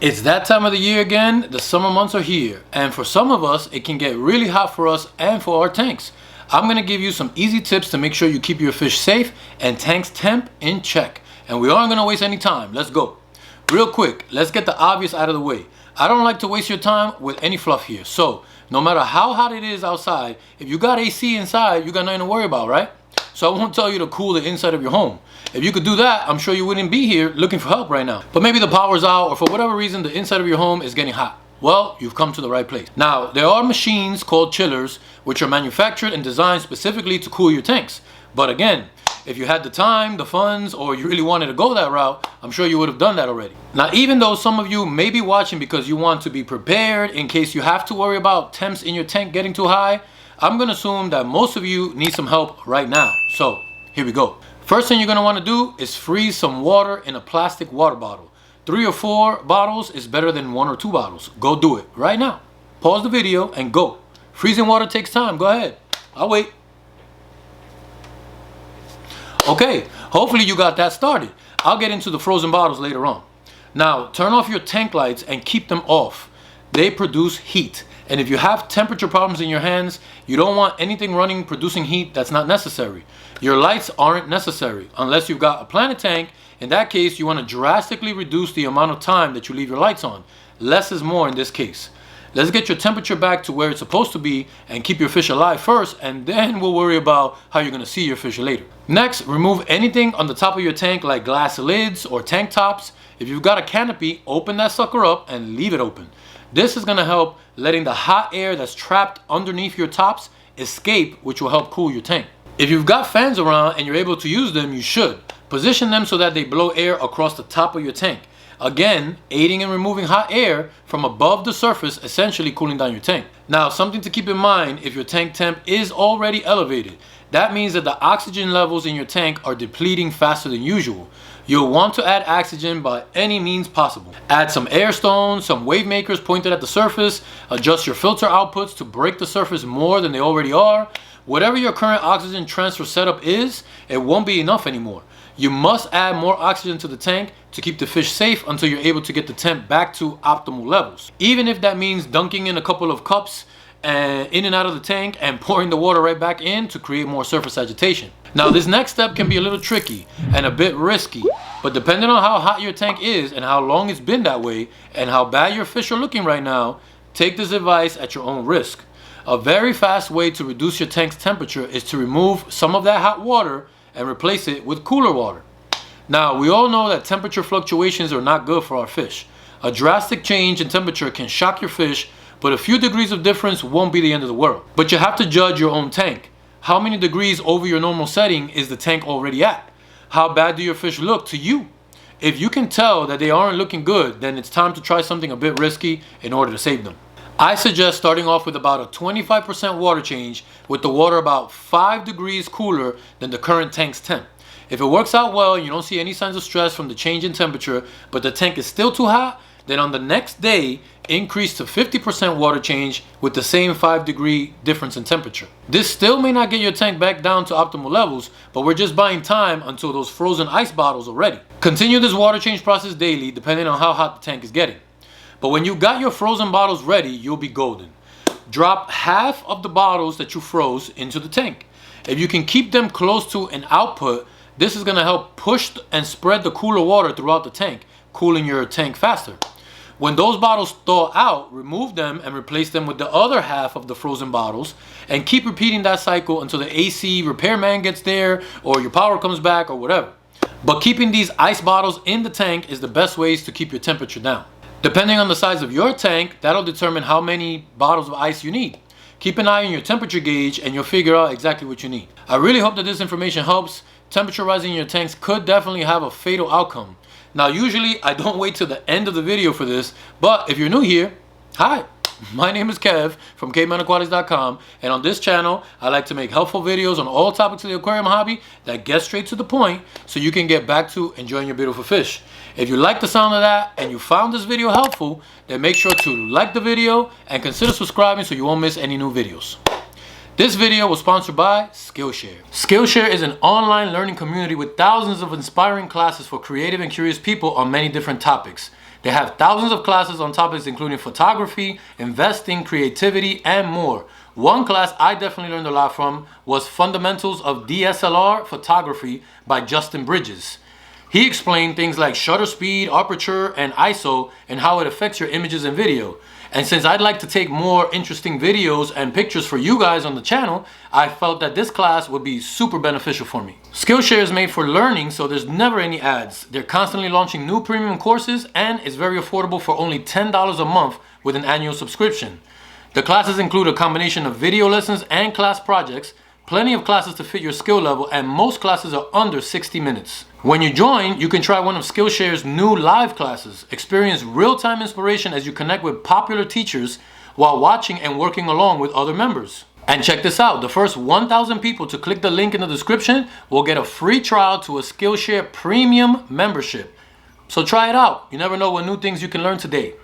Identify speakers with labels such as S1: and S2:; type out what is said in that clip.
S1: It's that time of the year again. The summer months are here, and for some of us it can get really hot for us and for our tanks. I'm going to give you some easy tips to make sure you keep your fish safe and tanks temp in check. And we aren't going to waste any time. Let's go. Real quick, let's get the obvious out of the way. I don't like to waste your time with any fluff here. So no matter how hot it is outside, if you got AC inside, you got nothing to worry about, right? So I won't tell you to cool the inside of your home. If you could do that, I'm sure you wouldn't be here looking for help right now. But maybe the power's out, or for whatever reason the inside of your home is getting hot. Well, you've come to the right place. Now, there are machines called chillers which are manufactured and designed specifically to cool your tanks. But again, if you had the time, the funds, or you really wanted to go that route, I'm sure you would have done that already. Now, even though some of you may be watching because you want to be prepared in case you have to worry about temps in your tank getting too high, I'm going to assume that most of you need some help right now. So here we go. First thing you're going to want to do is freeze some water in a plastic water bottle. 3 or 4 bottles is better than 1 or 2 bottles. Go do it right now. Pause the video and go. Freezing water takes time. Go ahead. I'll wait. Okay, hopefully you got that started. I'll get into the frozen bottles later on. Now, turn off your tank lights and keep them off. They produce heat. And if you have temperature problems in your hands, you don't want anything running producing heat that's not necessary. Your lights aren't necessary unless you've got a planet tank. In that case, you want to drastically reduce the amount of time that you leave your lights on. Less is more in this case. Let's get your temperature back to where it's supposed to be and keep your fish alive first, and then we'll worry about how you're going to see your fish later. Next, remove anything on the top of your tank like glass lids or tank tops. If you've got a canopy, open that sucker up and leave it open. This is going to help letting the hot air that's trapped underneath your tops escape, which will help cool your tank. If you've got fans around and you're able to use them, you should. Position them so that they blow air across the top of your tank. Again, aiding in removing hot air from above the surface, essentially cooling down your tank. Now, something to keep in mind if your tank temp is already elevated. That means that the oxygen levels in your tank are depleting faster than usual. You'll want to add oxygen by any means possible. Add some air stones, some wave makers pointed at the surface. Adjust your filter outputs to break the surface more than they already are. Whatever your current oxygen transfer setup is, it won't be enough anymore. You must add more oxygen to the tank to keep the fish safe until you're able to get the temp back to optimal levels. Even if that means dunking in a couple of cups and in and out of the tank and pouring the water right back in to create more surface agitation. Now, this next step can be a little tricky and a bit risky, but depending on how hot your tank is and how long it's been that way and how bad your fish are looking right now, take this advice at your own risk. A very fast way to reduce your tank's temperature is to remove some of that hot water and replace it with cooler water. Now, we all know that temperature fluctuations are not good for our fish. A drastic change in temperature can shock your fish, but a few degrees of difference won't be the end of the world. But you have to judge your own tank. How many degrees over your normal setting is the tank already at? How bad do your fish look to you? If you can tell that they aren't looking good, then it's time to try something a bit risky in order to save them. I suggest starting off with about a 25% water change, with the water about 5 degrees cooler than the current tank's temp. If it works out well and you don't see any signs of stress from the change in temperature, but the tank is still too hot, then on the next day, increase to 50% water change with the same 5-degree difference in temperature. This still may not get your tank back down to optimal levels, but we're just buying time until those frozen ice bottles are ready. Continue this water change process daily depending on how hot the tank is getting. But when you got your frozen bottles ready, you'll be golden. Drop half of the bottles that you froze into the tank. If you can keep them close to an output, this is going to help push and spread the cooler water throughout the tank, cooling your tank faster. When those bottles thaw out, remove them and replace them with the other half of the frozen bottles, and keep repeating that cycle until the AC repairman gets there or your power comes back or whatever. But keeping these ice bottles in the tank is the best ways to keep your temperature down. Depending on the size of your tank, that'll determine how many bottles of ice you need. Keep an eye on your temperature gauge and you'll figure out exactly what you need. I really hope that this information helps. Temperature rising in your tanks could definitely have a fatal outcome. Now, usually I don't wait till the end of the video for this, but if you're new here, hi, my name is Kev from KaveMan and on this channel, I like to make helpful videos on all topics of the aquarium hobby that get straight to the point so you can get back to enjoying your beautiful fish. If you like the sound of that and you found this video helpful, then make sure to like the video and consider subscribing so you won't miss any new videos. This video was sponsored by Skillshare. Skillshare is an online learning community with thousands of inspiring classes for creative and curious people on many different topics. They have thousands of classes on topics including photography, investing, creativity, and more. One class I definitely learned a lot from was Fundamentals of DSLR Photography by Justin Bridges. He explained things like shutter speed, aperture, and ISO, and how it affects your images and video. And since I'd like to take more interesting videos and pictures for you guys on the channel, I felt that this class would be super beneficial for me. Skillshare is made for learning, so there's never any ads. They're constantly launching new premium courses, and it's very affordable for only $10 a month with an annual subscription. The classes include a combination of video lessons and class projects, plenty of classes to fit your skill level, and most classes are under 60 minutes. When you join, you can try one of Skillshare's new live classes. Experience real-time inspiration as you connect with popular teachers while watching and working along with other members. And check this out, the first 1,000 people to click the link in the description will get a free trial to a Skillshare Premium membership. So try it out. You never know what new things you can learn today.